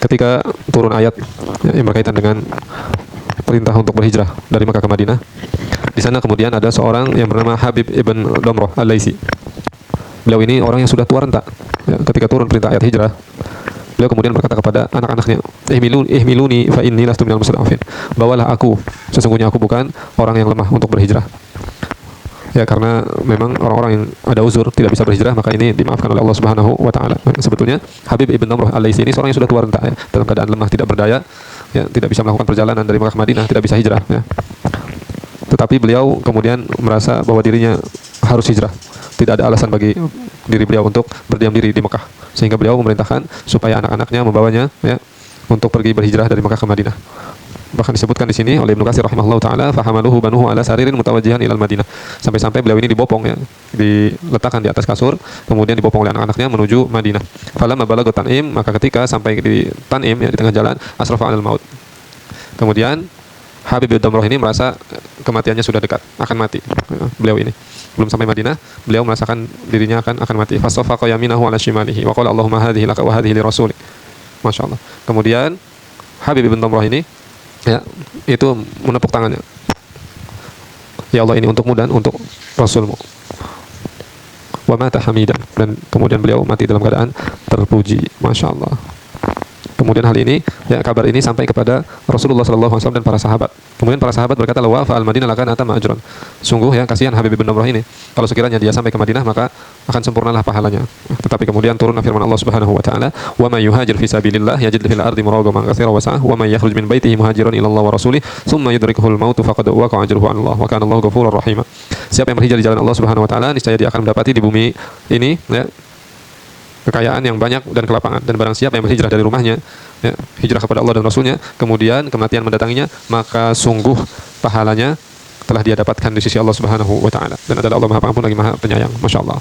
ketika turun ayat yang berkaitan dengan perintah untuk berhijrah dari Makkah ke Madinah. Di sana kemudian ada seorang yang bernama Habib ibn Damrah Al-Laisi. Beliau ini orang yang sudah tua renta. Ya, ketika turun perintah ayat hijrah, beliau kemudian berkata kepada anak-anaknya, ihmiluni fa inni lastu minal mustad'afin. Bawalah aku, sesungguhnya aku bukan orang yang lemah untuk berhijrah. Ya, karena memang orang-orang yang ada uzur tidak bisa berhijrah, maka ini dimaafkan oleh Allah Subhanahu wa taala. Sebetulnya Habib ibn Damrah Al-Laisi ini seorang yang sudah tua renta, ya, dalam keadaan lemah, tidak berdaya, ya, tidak bisa melakukan perjalanan dari Makkah ke Madinah, tidak bisa hijrah, ya. Tetapi beliau kemudian merasa bahwa dirinya harus hijrah. Tidak ada alasan bagi diri beliau untuk berdiam diri di Mekah, sehingga beliau memerintahkan supaya anak-anaknya membawanya, ya, untuk pergi berhijrah dari Mekah ke Madinah. Bahkan disebutkan di sini oleh Ibnu Katsir rahimahullahu taala, fahamaluhu banuhu ala saririn mutawajjihan ilal Madinah. Sampai-sampai beliau ini dibopong, ya, diletakkan di atas kasur, kemudian dibopong oleh anak-anaknya menuju Madinah. Falamma balagha Tan'im, maka ketika sampai di Tan'im, ya, di tengah jalan, asrafa 'alal maut. Kemudian Habib bin Damrah ini merasa kematiannya sudah dekat, akan mati. Beliau ini belum sampai Madinah, beliau merasakan dirinya akan mati. Fasafaqa yaminahu ala shimalihi wa qala Allahumma hadhihi laka wa hadhihi li rasulik. Masyaallah. Kemudian Habib bin Damrah ini, ya, itu menepuk tangannya. Ya Allah, ini untukmu dan untuk Rasulmu. Wa mata hamidan, dan kemudian beliau mati dalam keadaan terpuji. Masya Allah. Kemudian hal ini, ya, kabar ini sampai kepada Rasulullah SAW dan para sahabat. Kemudian para sahabat berkata, "Wa fa'al Madinah lakan atama ajran." Sungguh, ya, kasihan Habib bin Damrah ini. Kalau sekiranya dia sampai ke Madinah, maka akan sempurnalah pahalanya. Tetapi kemudian turunlah firman Allah Subhanahu wa taala, "Wa may yuhajir fi sabilillah yajid fil ardi muragaman katsiran wa sa'ah, wa may yakhruj min baitihi muhajiran ila Allah wa rasulih, tsumma yudrikuhul mautu faqad waqa ajruhu 'ala Allah, wa kana Allahu ghafurur rahim." Siapa yang berhijrah di jalan Allah Subhanahu wa taala, niscaya dia akan mendapati di bumi ini, ya, kekayaan yang banyak dan kelapangan. Dan barang siapa yang berhijrah dari rumahnya, ya, hijrah kepada Allah dan Rasulnya, kemudian kematian mendatanginya, maka sungguh pahalanya telah dia dapatkan di sisi Allah Subhanahu wa taala. Dan adalah Allah Maha Pengampun lagi Maha Penyayang. Masya Allah.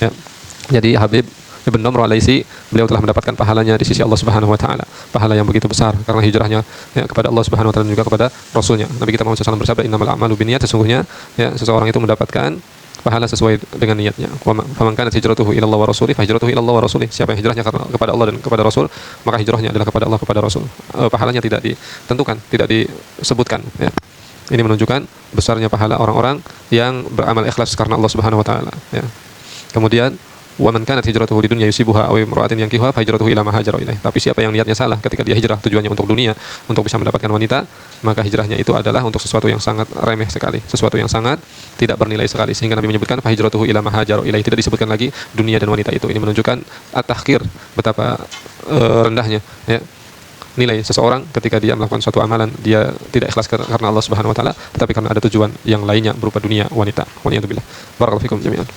Ya. Jadi Habib ibn Damrah Al-Laisi, beliau telah mendapatkan pahalanya di sisi Allah Subhanahu wa taala. Pahala yang begitu besar karena hijrahnya, ya, kepada Allah Subhanahu wa taala dan juga kepada Rasulnya. Nabi kita Muhammad SAW bersabda, "Innamal a'malu binniyat." Sesungguhnya, ya, seseorang itu mendapatkan pahala sesuai dengan niatnya. Faman kanat hijratuhu ila Allah wa rasulih fa hijratuhu ila Allah wa rasulih. Siapa yang hijrahnya kepada Allah dan kepada Rasul, maka hijrahnya adalah kepada Allah, kepada Rasul. Pahalanya tidak ditentukan, tidak disebutkan, ya. Ini menunjukkan besarnya pahala orang-orang yang beramal ikhlas karena Allah Subhanahu wa taala, ya. Kemudian wa man kanat hijratuhu lidunya yusibuha aw imra'atin yankihuha fa hijratuhu ila ma hajara ilaih. Tapi siapa yang niatnya salah ketika dia hijrah tujuannya untuk dunia, untuk bisa mendapatkan wanita, maka hijrahnya itu adalah untuk sesuatu yang sangat remeh sekali, sesuatu yang sangat tidak bernilai sekali, sehingga Nabi menyebutkan fa hijratuhu ila ma hajara ilaih, tidak disebutkan lagi dunia dan wanita itu. Ini menunjukkan at-tahqir, betapa rendahnya, ya, nilai seseorang ketika dia melakukan suatu amalan, dia tidak ikhlas karena Allah Subhanahu wa taala, tetapi karena ada tujuan yang lainnya berupa dunia, wanita. Waliyadzubillah. Barakallahu fikum jami'an.